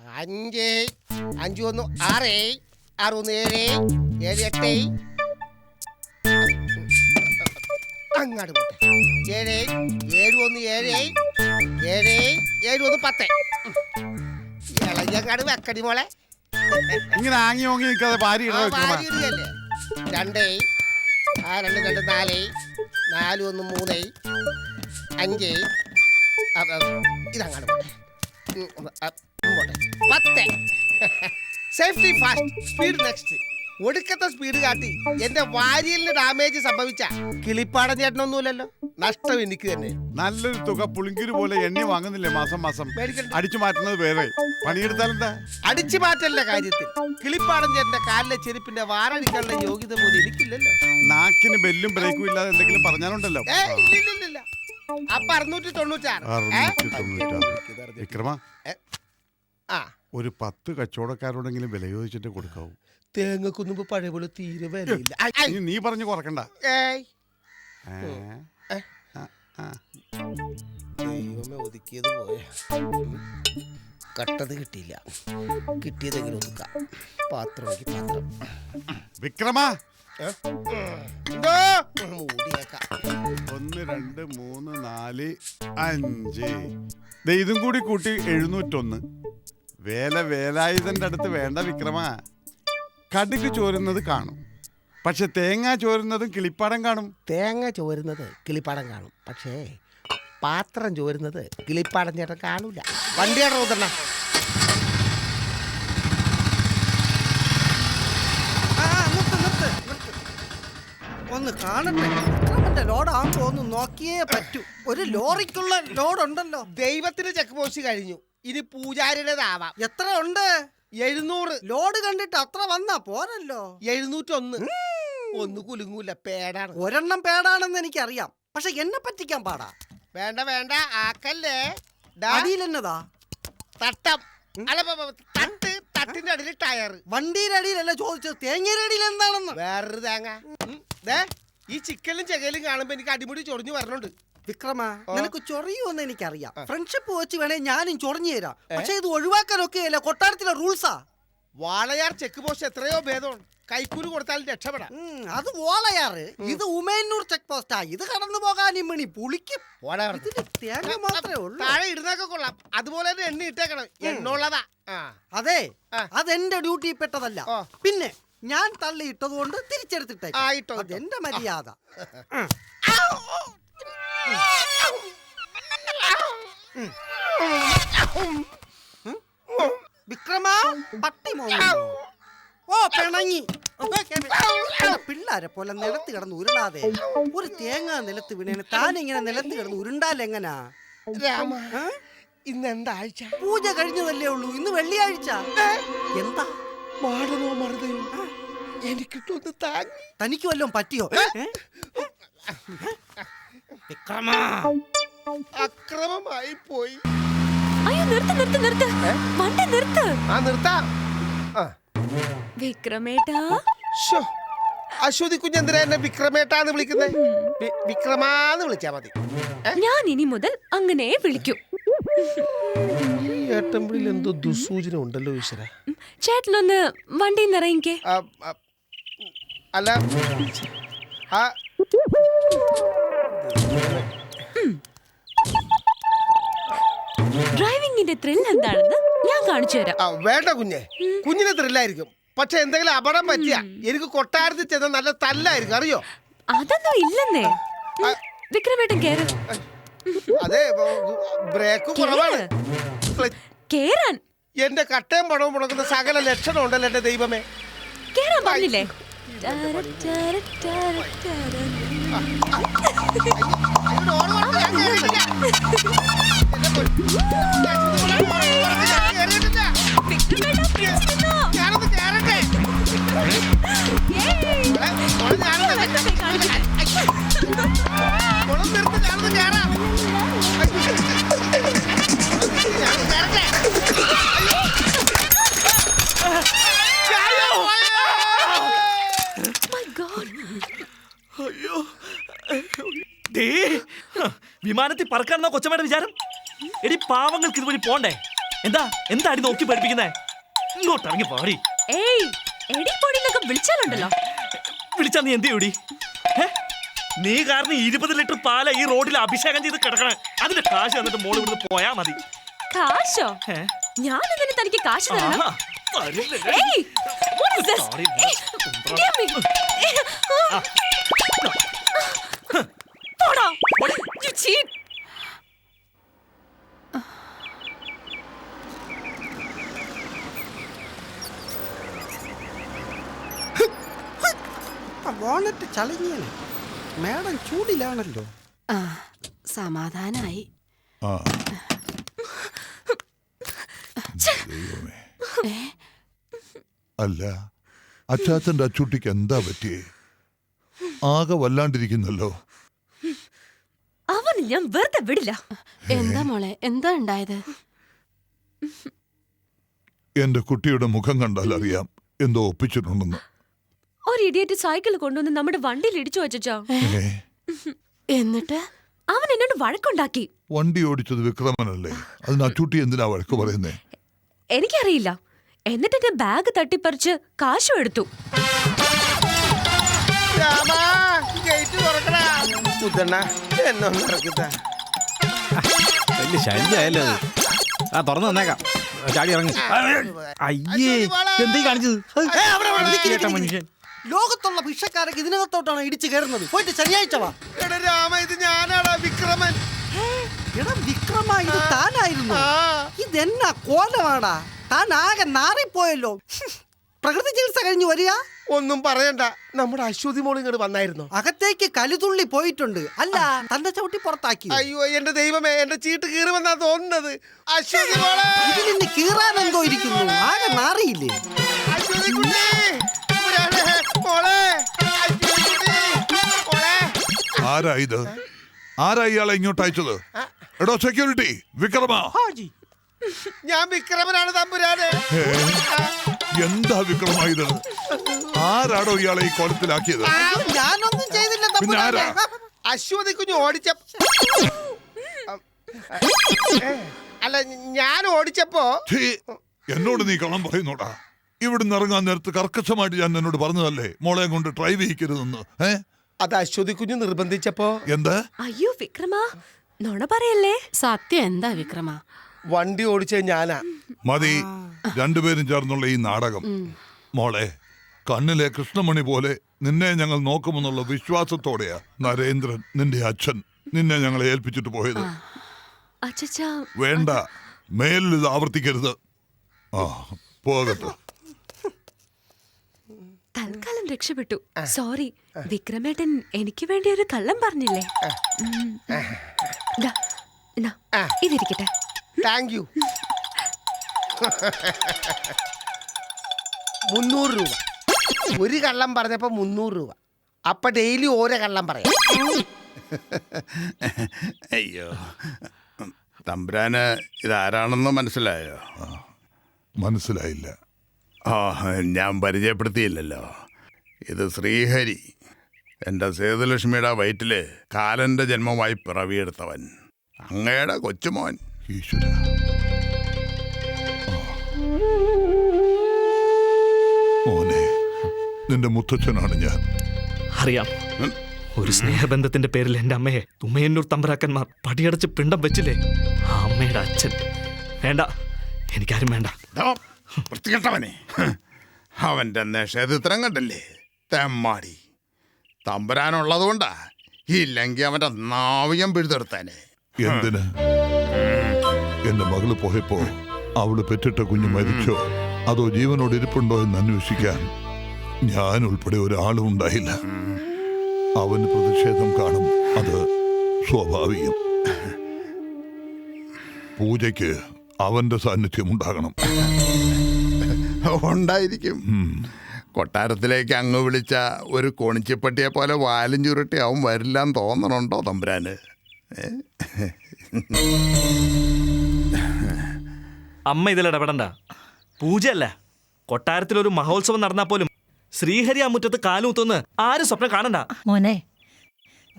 5 5 1 6 6 1 7 7 8 അങ്ങാട് പോട്ടെ 7 7 1 7 7 7 1 10 ഇളഞ്ഞങ്ങാട് വെക്കടി മോളെ. ഇങ്ങനെ ആങ്ങി ഓങ്ങി നിൽക്കാതെ ഭാര്യ 2 2 2 4 4 1 3 5 ഇതങ്ങാട് പോട്ടെ 10. Safety fast, speed next. ഒടുക്കത്തെ സ്പീഡ് കാട്ടി എന്റെ വാരിയലിന് ഡാമേജ് സംഭവിച്ച കിളിപ്പാടൻ ചേട്ടനൊന്നുമില്ലല്ലോ. നഷ്ടം എനിക്ക് തന്നെ. നല്ലൊരു തുക പുളിങ്കിരി പോലെ എണ്ണി വാങ്ങുന്നില്ലേ മാസം മാസം? മേടിക്കണ്ട. അടിച്ചു മാറ്റുന്നത് വേറെ, പണിയെടുത്താലെന്താ? അടിച്ചു മാറ്റലിന്റെ കാര്യത്തിൽ കിളിപ്പാടൻ ചേട്ടന്റെ കാലിലെ ചെരുപ്പിന്റെ വാറടിക്കാനുള്ള യോഗ്യത പോലും എനിക്കില്ലല്ലോ. നാക്കിന് ബെല്ലും ബ്രേക്കും ഇല്ലാതെ എന്തെങ്കിലും പറഞ്ഞാലുണ്ടല്ലോ. ഇല്ല. അപ്പൊ 696. വിക്രമ, ഒരു 10 കച്ചവടക്കാരോടെങ്കിലും വില ചോദിച്ചിട്ട് കൊടുക്കാവൂ. തേങ്ങക്കൊന്നും പഴയ പോലെ തീരെ വിലയില്ല. നീ പറഞ്ഞു കുറക്കണ്ട. ദൈവമേ, ഒതുക്കിയത് പോയ കട്ടത് കിട്ടിയില്ല. കിട്ടിയതെങ്കിലും ഒതുക്കാം. പാത്രം വിക്രമ, 1 2 3 4 5 ഇതും കൂടി കൂട്ടി 701. വേലായുധന്റെ അടുത്ത് വേണ്ട വിക്രമ. കടുക് ചോരുന്നത് കാണും, പക്ഷെ തേങ്ങ ചോരുന്നതും കിളിപ്പാടം കാണും. തേങ്ങ ചോരുന്നത് കിളിപ്പാടം കാണും, പക്ഷേ പാത്രം ചോരുന്നത് കിളിപ്പാടം ചേട്ടൻ കാണൂല. വണ്ടിയുടെ റോദണ്ണ ഒന്ന് കാണട്ടെ. വിക്രമന്റെ ലോഡാണെന്ന് തോന്നുന്നു. നോക്കിയേ പറ്റൂ. ഒരു ലോറിക്കുള്ള ലോഡുണ്ടല്ലോ. ദൈവത്തിന് ചെക്ക് പോസ്റ്റ് കഴിഞ്ഞു. ഇനി പൂജാരിയുടേതാവാം. എത്ര ഉണ്ട്? 700. ലോഡ് കണ്ടിട്ട് അത്ര വന്നാ പോരല്ലോ. 701. ഒന്ന് കുലുങ്ങൂല, പേടാണ്. ഒരെണ്ണം പേടാണെന്ന് എനിക്കറിയാം, പക്ഷെ എന്നെ പറ്റിക്കാൻ പാടാ. വേണ്ട ആക്കല്ലേ. അടിയിലെന്നതാ? തട്ടം. അല്ല, തട്ടിന്റെ അടിയിൽ ടയർ. വണ്ടിയുടെ അടിയിലല്ല ചോദിച്ചത്, തേങ്ങയുടെ അടിയിൽ എന്താണെന്ന്. വേറൊരു തേങ്ങ. ഈ ചിക്കലും ചെകലും കാണുമ്പോ എനിക്ക് അടിമുടി ചൊറിഞ്ഞു വരണുണ്ട്. വിക്രമ, നിനക്ക് ചൊറിയുമെന്ന് എനിക്കറിയാം. ഫ്രണ്ട്ഷിപ്പ് വെച്ച് വേണേ ഞാനും ചൊറിഞ്ഞു തരാം, പക്ഷെ ഇത് ഒഴിവാക്കാനൊക്കെ അല്ല കൊട്ടാരത്തിലെ റൂൾസാ. വാളയാർ ചെക്ക് പോസ്റ്റ് എത്രയോ ഭേദമാണ്. കൈക്കൂലി കൊടുത്താലും രക്ഷപ്പെടാം. അത് വാളയാറ്, ഇത് ഉമയന്നൂർ ചെക്ക് പോസ്റ്റാ. ഇത് കടന്നു പോകാൻ മണി പുളിക്കും. തേങ്ങ മാത്രമേ ഉള്ളൂ. താഴെ ഇടുന്നൊക്കെ കൊള്ളാം, അതുപോലെ തന്നെ എണ്ണ ഇട്ടേക്കണം. എണ്ണുള്ളതാ. അതെ, അതെന്റെ ഡ്യൂട്ടി പെട്ടതല്ല. പിന്നെ ഞാൻ തള്ളിയിട്ടത് കൊണ്ട് തിരിച്ചെടുത്തിട്ടേക്കും. അതെന്റെ മര്യാദ. വിക്രമ, പട്ടി മോങ്ങി. ഓ, പിണങ്ങി. പിള്ളാരെ പോലെ നിലത്ത് കിടന്ന് ഉരുളാതെ. ഒരു തേങ്ങ നിലത്ത് വീണേന് താനിങ്ങനെ നിലത്ത് കിടന്ന് ഉരുണ്ടാലെങ്ങനാ? ഇന്ന് എന്താ ആഴ്ച? പൂജ കഴിഞ്ഞതല്ലേ ഉള്ളൂ. ഇന്ന് വെള്ളിയാഴ്ച. എന്താ മാടനോ മറുതയോ? എനിക്കിട്ടൊന്ന് താങ്ങി. തനിക്ക് വല്ലതും പറ്റിയോ? വിക്രമ, അക്രമമായി പോയി. അയ്യോ, നിർത്ത്. വണ്ടി നിർത്ത്. നിർത്താം. വിക്രമേട്ടാ. അശ്വതി കുഞ്ഞെന്തിനാ എന്നെ വിക്രമേട്ടാന്ന് വിളിക്കുന്നത്? വിക്രമാന്ന് വിളിച്ചാ മതി. ഞാൻ ഇനി മുതൽ അങ്ങനെ വിളിക്കും. ഈ ഏട്ടമ്പിളിൽ എന്തോ ദുസൂചന ഉണ്ടല്ലോ ഈശ്വര. ചേട്ടനൊന്ന് വണ്ടി നിറയിക്കേ. അല്ല, ഡ്രൈവിംഗിന്റെ ത്രില്ല് എന്താണെന്ന് ഞാൻ കാണിച്ചു തരാം. വേണ്ട കുഞ്ഞിന് ത്രില്ലായിരിക്കും, പക്ഷെ എന്തെങ്കിലും അപകടം പറ്റിയ എനിക്ക് കൊട്ടാരത്തിൽ ചെന്ന നല്ല തല്ലായിരിക്കും, അറിയോ? അതൊന്നും ഇല്ലെന്നേ. വിക്രമേട്ടൻ കേറ്. അതെ, ബ്രേക്ക് കുറവാണ്. കേറാൻ എന്റെ കട്ടയും പണവും മുടക്കുന്ന സകല ലക്ഷണം ഉണ്ടല്ലോ എന്റെ ദൈവമേ. കേറാൻ പറഞ്ഞില്ലേ? ഞാനൊന്ന് കേറട്ടെ. കുളം നിർത്തി ഞാനൊന്ന് കേറാം. വിമാനത്തിൽ പറക്കാണെന്നോ കൊച്ചമ്മയുടെ വിചാരം? എടി, പാവങ്ങൾക്ക് ഇതുവഴി പോണ്ടേ? എന്താ അടി നോക്കി പഠിപ്പിക്കുന്നേ? ഇങ്ങോട്ട് ഇറങ്ങി പാടി. ഏയ് എടി പൊടിന്നൊക്കെ വിളിച്ചാലുണ്ടല്ലോ. വിളിച്ചാ നീ എന്ത് ചെയ്യൂടി? നീ കാരണം 20 ലിറ്റർ പാല ഈ റോഡിൽ അഭിഷേകം ചെയ്ത് കിടക്കണേ. അതിന്റെ കാശ് തന്നിട്ട് മോള് ഇവിടുന്ന് പോയാ മതി. കാശോ? ഞാൻ എന്തിനു തനിക്ക് കാശ് തരണം? ആഹാ, തരില്ലേ? ഏയ് what is this? Sorry, ഏയ്, give me. പോടാ. You cheat. ബോണറ്റ് ചളിഞ്ഞാണ്. മേഡം ചൂടിലാണല്ലോ. സമാധാനായി. അല്ല, അച്ചാച്ചന്റെ അച്ചൂട്ടിക്ക് എന്താ പറ്റിയേ? ആകെ വല്ലാണ്ടിരിക്കുന്നല്ലോ. അവന് ഞാൻ വെറുതെ വിടില്ല. എന്താ മോളെ, എന്താ ഉണ്ടായത്? എന്റെ കുട്ടിയുടെ മുഖം കണ്ടാൽ അറിയാം എന്തോ ഒപ്പിച്ചിട്ടുണ്ടെന്ന്. ഒരു ഇഡിയറ്റ് സൈക്കിൾ കൊണ്ടുവന്ന് നമ്മുടെ വണ്ടിയിൽ ഇടിച്ചു വെച്ചോ. എന്നിട്ട് അവൻ എന്നോട് വഴക്കുണ്ടാക്കി. വണ്ടി ഓടിച്ചത് വിക്രമനല്ലേ? അതിന് അച്ചൂട്ടി എന്തിനാ വഴക്ക് പറയുന്നേ? എനിക്കറിയില്ല. എന്നിട്ട് എന്റെ ബാഗ് തട്ടിപ്പറിച്ച് കാശും എടുത്തു. വലിയ ശല്യായല്ലോ അത്. ആ തുറന്നു തന്നേക്കാം, ചാടി ഇറങ്ങി. അയ്യേ, എന്തീ കാണിച്ചത്? മനുഷ്യൻ ലോകത്തുള്ള ഭിക്ഷക്കാരൊക്കെ ഇതിനകത്തോട്ടാണ് ഇടിച്ചു കയറുന്നത്. പോയിട്ട് ശനിയാഴ്ച വാ. ഇത് ഞാനാടാ വിക്രമൻ. എടാ വിക്രമ, ഇത് താനായിരുന്നു. ഇതെന്നാ കോലമാടാ, താൻ ആകെ നാറിപ്പോയല്ലോ. പ്രകൃതി ചികിത്സ കഴിഞ്ഞു വരിക. ഒന്നും പറയണ്ട, നമ്മുടെ അശ്വതി മോൾ ഇങ്ങോട്ട് വന്നായിരുന്നു. അകത്തേക്ക് കലിതുള്ളി പോയിട്ടുണ്ട്. അല്ല, തന്നെ ചവിട്ടി പുറത്താക്കി. അയ്യോ എന്റെ ദൈവമേ, എന്റെ ചീട്ട് കീറുമെന്നാ തോന്നുന്നത്. അശ്വതി മോളെ, ഇതിൽ നിന്ന് കീറാൻ എന്തോ ഇരിക്കുന്നു. ആകെ നാറിയില്ലേ? അശ്വതി കുട്ടി, മോളെ, അശ്വതി കുട്ടി, മോളെ. ആരാ ഇത്? ആരാ ഇയാളെ ഇങ്ങോട്ട് അയച്ചത്? എടോ സെക്യൂരിറ്റി, വിക്രമ. ഞാൻ വിക്രമനാണ് തമ്പുരാനെ. എന്താ വിക്രമ ഇത്? ആരാടോ ഇയാളെ ഈ കോലത്തിലാക്കിയത്? ഞാനൊന്നും ചെയ്തില്ല പിന്നെ ആരാ? അശ്വതി കുഞ്ഞ് ഓടിച്ച അല്ല, ഞാൻ ഓടിച്ചപ്പോ. ഛീ, എന്നോട് നീ കള്ളം പറയുന്നോടാ. ഇവിടുന്ന് ഇറങ്ങാൻ നേരത്ത് കർക്കശമായിട്ട് ഞാൻ എന്നോട് പറഞ്ഞതല്ലേ മോളെ കൊണ്ട് ഡ്രൈവ് ചെയ്യിക്കരുതെന്ന്? അത് അശ്വതി കുഞ്ഞ് നിർബന്ധിച്ചപ്പോ. എന്താ? അയ്യോ വിക്രമ, നുണ പറയല്ലേ. സത്യം എന്താ വിക്രമ? വണ്ടി ഓടിച്ചത് ഞാനാ. മതി രണ്ടുപേരും ചേർന്നുള്ള ഈ നാടകം. മോളെ, കണ്ണിലെ കൃഷ്ണമണി പോലെ നിന്നെ ഞങ്ങൾ നോക്കുമെന്നുള്ള വിശ്വാസത്തോടെയാ നരേന്ദ്രൻ, നിന്റെ അച്ഛൻ, നിന്നെ ഞങ്ങളെ ഏൽപ്പിച്ചിട്ട് പോയത്. അച്ഛാ വേണ്ട, മേലിൽ ഇത് ആവർത്തിക്കരുത്. പോകട്ടെ. തൽക്കാലം രക്ഷപ്പെട്ടു. സോറി വിക്രമേട്ടൻ, എനിക്ക് വേണ്ടി ഒരു കള്ളം പറഞ്ഞില്ലേ? ഇതിരിക്കട്ടെ. Thank you. 300 രൂപ. ഒരു കള്ളം പറഞ്ഞപ്പോ 300 രൂപ. അപ്പൊ ഡെയിലി ഓരോ കള്ളം പറയാം. അയ്യോ, തമ്പുരാന് ഇതാരാണെന്ന് മനസ്സിലായോ? മനസ്സിലായില്ല. ഞാൻ പരിചയപ്പെടുത്തിയില്ലല്ലോ. ഇത് ശ്രീഹരി, എൻ്റെ സേതുലക്ഷ്മിയുടെ വയറ്റില് കാലന്റെ ജന്മമായി പിറവിയെടുത്തവൻ, അങ്ങയുടെ കൊച്ചുമോൻ. ഈശ്വര, മോനെ, നിന്റെ മുത്തച്ഛനാണ് ഞാൻ. അറിയാം. ഒരു സ്നേഹബന്ധത്തിന്റെ പേരിൽ എന്റെ അമ്മയെ ഉമ്മയന്നൂർ തമ്പരാക്കന്മാർ പടിയടച്ച് പിണ്ടം വെച്ചില്ലേ? ആ അമ്മയുടെ അച്ഛൻ. വേണ്ട, എനിക്കാരും വേണ്ട. വൃത്തികെട്ടവനെ, അവന്റെ നിഷേധത്തിനം കണ്ടല്ലേ തെമ്മാടി. തമ്പുരാനുള്ളത് കൊണ്ടാ, ഇല്ലെങ്കിൽ അവന്റെ നാവികം പിഴുതെടുത്തേനെ. എന്തിന്? എന്റെ മകള് പോയപ്പോ അവള് പെറ്റിട്ട കുഞ്ഞ് മരിച്ചോ അതോ ജീവനോട് ഇരിപ്പുണ്ടോ എന്ന് അന്വേഷിക്കാൻ ഞാൻ ഉൾപ്പെടെ ഒരാളും ഉണ്ടായില്ല. അവന് പ്രതിഷേധം കാണും, അത് സ്വാഭാവികം. പൂജയ്ക്ക് അവന്റെ സാന്നിധ്യം ഉണ്ടാകണം. ഉണ്ടായിരിക്കും. കൊട്ടാരത്തിലേക്ക് അങ്ങ് വിളിച്ച ഒരു കോണിച്ചിപ്പട്ടിയെ പോലെ വാലും ചുരുട്ടി അവൻ വരില്ലാന്ന് തോന്നണുണ്ടോ തമ്പുരാന്? അമ്മ ഇതിൽ ഇടപെടണ്ട. പൂജയല്ല, കൊട്ടാരത്തിലൊരു മഹോത്സവം നടന്നാൽ പോലും ശ്രീഹരി ആ മുറ്റത്ത് കാലുകുത്തുന്ന് ആരും സ്വപ്നം കാണണ്ട. മോനെ,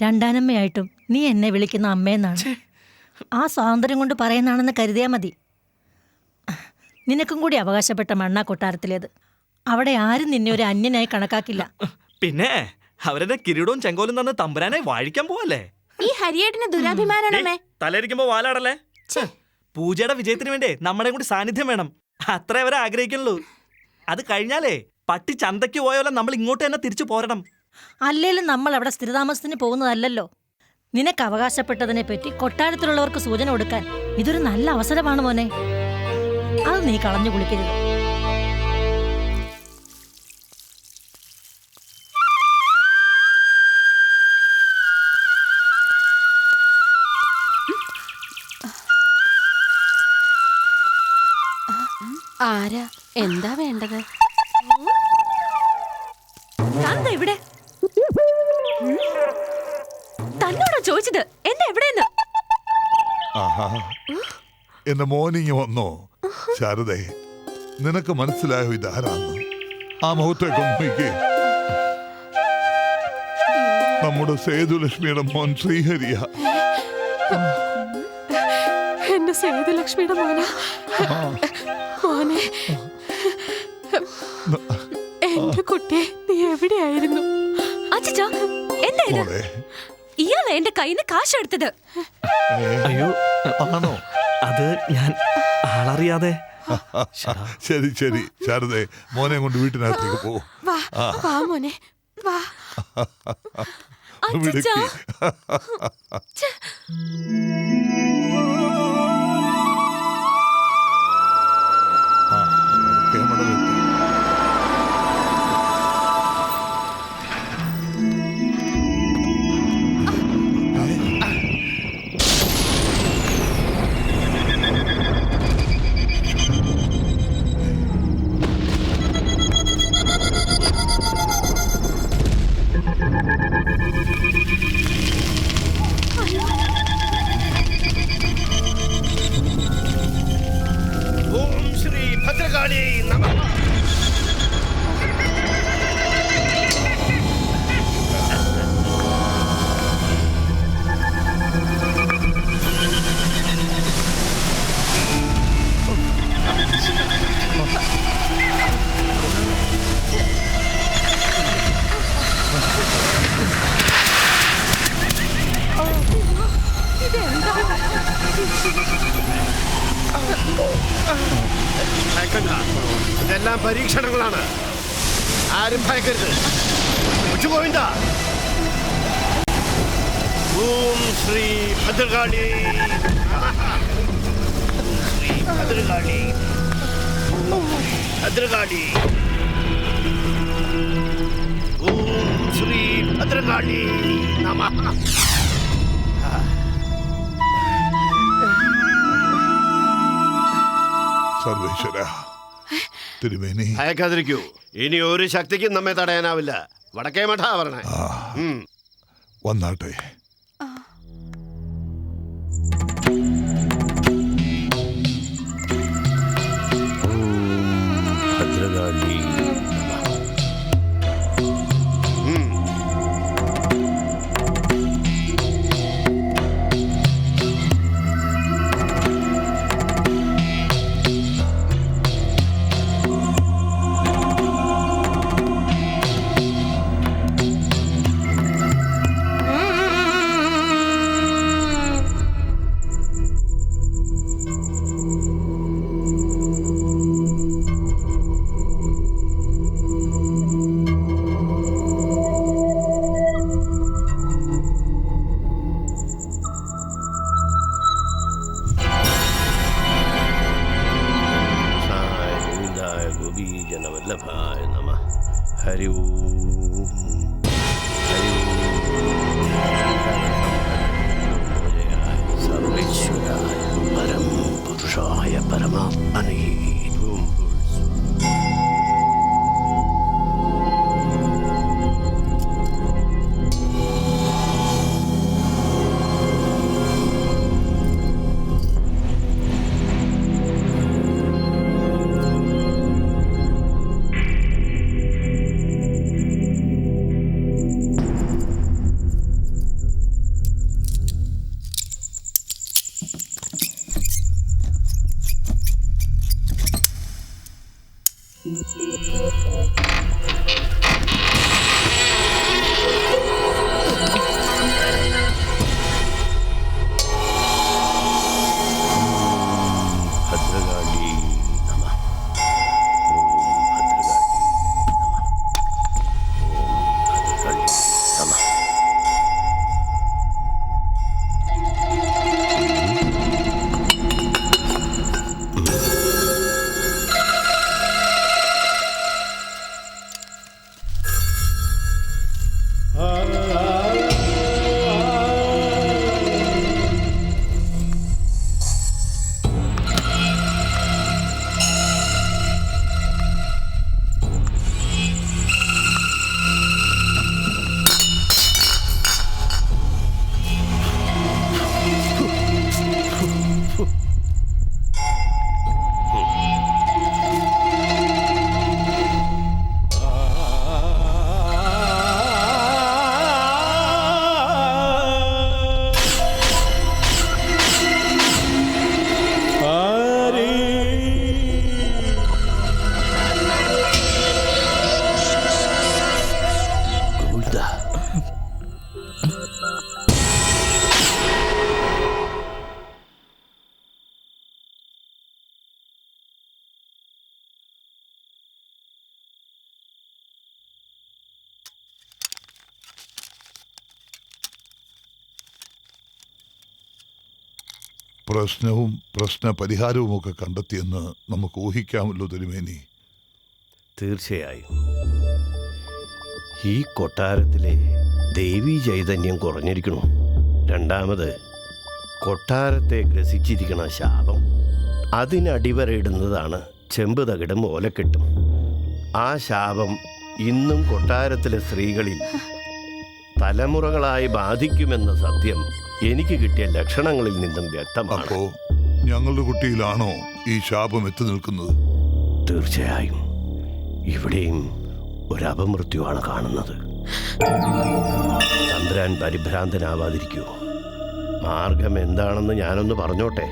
രണ്ടാനമ്മയായിട്ടും നീ എന്നെ വിളിക്കുന്ന അമ്മയെന്നാണ്. ആ സ്വാതന്ത്ര്യം കൊണ്ട് പറയുന്നതാണെന്ന് കരുതിയാ മതി. നിനക്കും കൂടി അവകാശപ്പെട്ട മണ്ണ കൊട്ടാരത്തിലേത്. അവിടെ ആരും നിന്നെ ഒരു അന്യനായി കണക്കാക്കില്ല. പിന്നെ അവരുടെ കിരീടവും ചെങ്കോലും തന്ന് തമ്പുരാനെ വാഴിക്കാൻ പോവല്ലേ? ഈ ഹരിയേട്ടന് ദുരാഭിമാനമേ. തലയിരിക്കുമ്പോ വാലാടല്ലേ? പൂജയുടെ വിജയത്തിന് വേണ്ടി നമ്മുടെ കൂടി സാന്നിധ്യം വേണം. അത്രേ അവരെ ആഗ്രഹിക്കുള്ളൂ. അത് കഴിഞ്ഞാലേ പട്ടി ചന്തയ്ക്ക് പോയോലെ നമ്മൾ ഇങ്ങോട്ട് തന്നെ തിരിച്ചു പോരണം. അല്ലേലും നമ്മൾ അവിടെ സ്ഥിരതാമസത്തിന് പോകുന്നതല്ലല്ലോ. നിനക്ക് അവകാശപ്പെട്ടതിനെ പറ്റി കൊട്ടാരത്തിലുള്ളവർക്ക് സൂചന കൊടുക്കാൻ ഇതൊരു നല്ല അവസരമാണ് മോനെ. അത് നീ കളഞ്ഞു കുളിക്കരുത്. ആരാ? എന്താ വേണ്ടത്? ഇവിടെ തന്നോടാ ചോദിച്ചത്. എന്താ എവിടെയെന്ന്? എന്റെ മോനിങ് വന്നോ? ശാരദേ, നിനക്ക് മനസ്സിലായോ ഇതാരാന്ന്? ആ മുഖത്തേക്കൊന്ന് നോക്കിക്കേ. നമ്മുടെ സേതുലക്ഷ്മിയുടെ മോൻ ശ്രീഹരിയ. എന്റെ സേതുലക്ഷ്മിയുടെ മോനാ. മോനെ, എന്റെ കുട്ടിയെ നീ എവിടെയായിരുന്നു? അച്ഛാ, എന്താ ഇത്? മോളെ, ഇയാളെ എന്റെ കയ്യിൽ നിന്ന് കാശ് എടുത്തത്. അയ്യോ, ആണോ? അത് ഞാൻ ആളറിയാതെ. ശരി ശരി ശാരദേ, മോനെ കൊണ്ട് വീട്ടിനകത്തേക്ക് പോ. വാ മോനെ, വാ. വിളിക്ക്. ഓം ശ്രീ ഭദ്രകാളി നമഃ. ഇതെല്ലാം പരീക്ഷണങ്ങളാണ്. ആരും ഭയക്കരുത്. ഗോവിന്ദ. ഓം ശ്രീ ഭദ്രകാളി ശ്രീ ഭദ്രകാളി ഭദ്രകാളി. ഓം ശ്രീ ഭദ്രകാളി നമഃ. സർവേശ്വര തിരുമേനി, ഭയക്കാതിരിക്കൂ. ഇനി ഒരു ശക്തിക്കും നമ്മെ തടയാനാവില്ല. വടക്കേ മഠ പറഞ്ഞേ. വന്നാട്ടെ. ഭദ്രകാളി വല്ലഭായ നമഃ. ഹരി ഓം ഹരി ഓം സർവേശ്വരായ പരം പുരുഷായ പരമാത്മനേ ഓം. ഭദ്രകാളി നമഃ. ഓം ഭദ്രകാളി നമഃ. ഓം ഭദ്രകാളി നമഃ. പ്രശ്നവും പ്രശ്ന പരിഹാരവുമൊക്കെ കണ്ടെത്തിയെന്ന് നമുക്ക് ഊഹിക്കാമല്ലോ തിരുമേനി. തീർച്ചയായും ഈ കൊട്ടാരത്തിലെ ദേവീ ചൈതന്യം കുറഞ്ഞിരിക്കണു. രണ്ടാമത് കൊട്ടാരത്തെ ഗ്രസിച്ചിരിക്കണ ശാപം, അതിനടിവരയിടുന്നതാണ് ചെമ്പ് തകിടും ഓലക്കെട്ടും. ആ ശാപം ഇന്നും കൊട്ടാരത്തിലെ സ്ത്രീകളിൽ തലമുറകളായി ബാധിക്കുമെന്ന സത്യം എനിക്ക് കിട്ടിയ ലക്ഷണങ്ങളിൽ നിന്നും വ്യക്തമാണ്. അപ്പോ ഞങ്ങളുടെ കുട്ടിയിലാണോ ഈ ശാപം എത്തി നിൽക്കുന്നത്? തീർച്ചയായും ഇവിടെയും ഒരപമൃത്യുവാണ് കാണുന്നത്. തമ്പുരാൻ പരിഭ്രാന്തനാവാതിരിക്കൂ. മാർഗം എന്താണെന്ന് ഞാനൊന്ന് പറഞ്ഞോട്ടെ.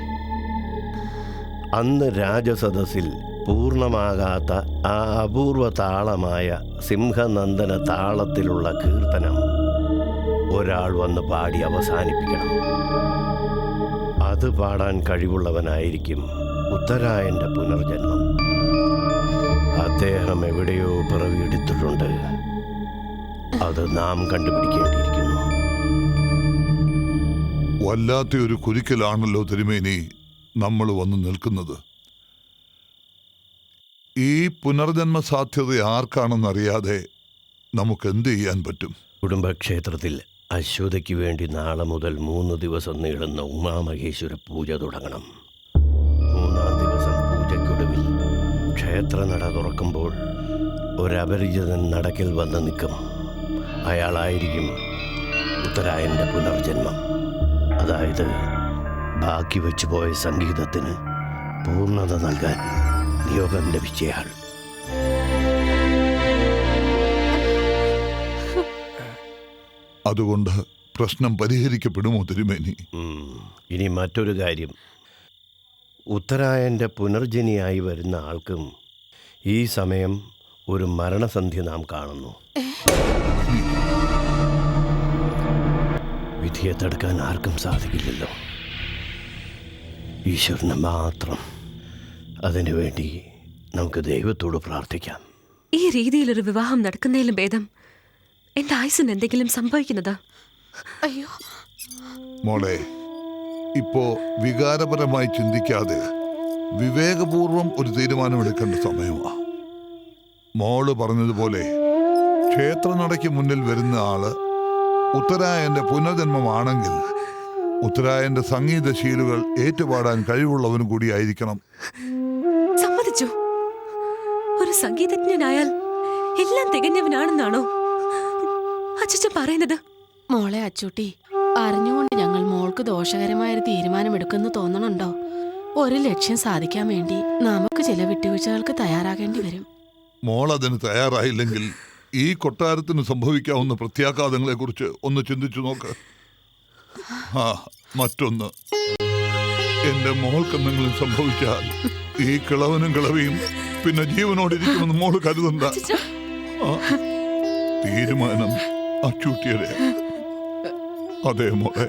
അന്ന് രാജസദസ്സിൽ പൂർണ്ണമാകാത്ത ആ അപൂർവ താളമായ സിംഹനന്ദന താളത്തിലുള്ള കീർത്തനം ഒരാൾ വന്ന് പാടി അവസാനിപ്പിക്കണം. അത് പാടാൻ കഴിവുള്ളവനായിരിക്കും ഉത്തരായൻ്റെ പുനർജന്മം. അദ്ദേഹം എവിടെയോ പിറവിയെടുത്തിട്ടുണ്ട്. അത് നാം കണ്ടുപിടിക്കേണ്ടിയിരിക്കുന്നു. വല്ലാത്തൊരു കുരുക്കലാണല്ലോ തിരുമേനി നമ്മൾ വന്ന് നിൽക്കുന്നത്. ഈ പുനർജന്മ സാധ്യത ആർക്കാണെന്നറിയാതെ നമുക്ക് എന്ത് ചെയ്യാൻ പറ്റും? കുടുംബക്ഷേത്രത്തിൽ അശ്വതയ്ക്ക് വേണ്ടി നാളെ മുതൽ 3 ദിവസം നീളുന്ന ഉമാമഹേശ്വര പൂജ തുടങ്ങണം. 3-ാം ദിവസം പൂജയ്ക്കൊടുവിൽ ക്ഷേത്രനട തുറക്കുമ്പോൾ ഒരപരിചിതൻ നടക്കിൽ വന്ന് നിൽക്കും. അയാളായിരിക്കും ഉത്തരായൻ്റെ പുനർജന്മം. അതായത് ബാക്കി വെച്ചുപോയ സംഗീതത്തിന് പൂർണ്ണത നൽകാൻ നിയോഗം ലഭിച്ചയാൾ. അതുകൊണ്ട് പ്രശ്നം പരിഹരിക്കപ്പെടുമോ തിരുമേനി? ഇനി മറ്റൊരു കാര്യം, ഉത്തരായൻ്റെ പുനർജനിയായി വരുന്ന ആൾക്കും ഈ സമയം ഒരു മരണസന്ധ്യ നാം കാണുന്നു. വിധിയെ തടുക്കാൻ ആർക്കും സാധിക്കില്ലല്ലോ, ഈശ്വരന് മാത്രം. അതിനുവേണ്ടി നമുക്ക് ദൈവത്തോട് പ്രാർത്ഥിക്കാം. ഈ രീതിയിലൊരു വിവാഹം നടക്കുന്നതിലും ഭേദം എന്റെ ആയുസിന് എന്തെങ്കിലും സംഭവിക്കുന്നത്. അയ്യോ മോളെ, ഇപ്പോ വികാരപരമായി ചിന്തിക്കാതെ വിവേകപൂർവം ഒരു തീരുമാനമെടുക്കേണ്ട സമയമാണ്. മോള് പറഞ്ഞതുപോലെ ക്ഷേത്രനടയ്ക്ക് മുന്നിൽ വരുന്ന ആള് ഉത്തരായന്റെ പുനർജന്മമാണെങ്കിൽ ഉത്തരായന്റെ സംഗീതശീലുകൾ ഏറ്റുപാടാൻ കഴിവുള്ളവനും കൂടിയായിരിക്കണം. സമ്മതിച്ചു. ഒരു സംഗീതജ്ഞനായാൽ എല്ലാം തികഞ്ഞവനാണെന്നാണോ അച്ഛൻ പറയുന്നത്? മോളെ അച്ചൂട്ടി, അറിഞ്ഞുകൊണ്ട് ഞങ്ങൾ മോൾക്ക് ദോഷകരമായൊരു തീരുമാനമെടുക്കുമെന്ന് തോന്നണുണ്ടോ? ഒരു ലക്ഷ്യം സാധിക്കാൻ വേണ്ടി നമുക്ക് ചില വിട്ടുവീഴ്ചകൾക്ക് തയ്യാറാകേണ്ടി വരും. മോൾ അതിന് തയ്യാറായില്ലെങ്കിൽ ഈ കൊട്ടാരത്തിന് സംഭവിക്കാവുന്ന പ്രത്യാഘാതങ്ങളെ കുറിച്ച് ഒന്ന് ചിന്തിച്ചു നോക്ക്. മറ്റൊന്ന്, എന്റെ മോൾക്ക് എന്തെങ്കിലും സംഭവിച്ചാൽ ഈ കിളവനും കിളവിയും പിന്നെ ജീവനോടിരിക്കുമെന്ന് മോള് കരുതണ്ട. ആ, തീരുമാനം അച്ചൂട്ടിയുടെ. അതെ മോളെ.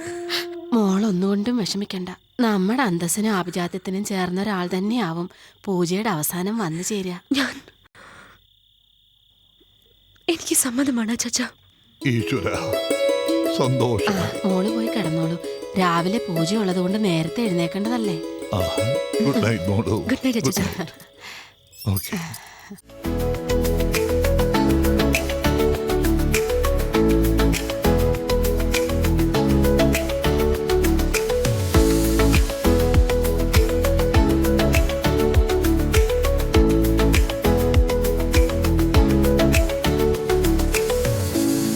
മോളൊന്നുകൊണ്ടും വിഷമിക്കണ്ട. നമ്മുടെ അന്തസ്സിനും ആഭിജാത്യത്തിനും ചേർന്ന ഒരാൾ തന്നെയാവും പൂജയുടെ അവസാനം വന്നു ചേരുക. എനിക്ക് സമ്മതമാണ് ചാച്ചാ. ഈശ്വര, സന്തോഷം. മോള് പോയി കിടന്നോളൂ. രാവിലെ പൂജയുള്ളത് കൊണ്ട് നേരത്തെ എഴുന്നേക്കേണ്ടതല്ലേ. ഗുഡ് നൈറ്റ് മോളു. ഗുഡ് നൈറ്റ് ചാച്ചാ. ഓക്കെ.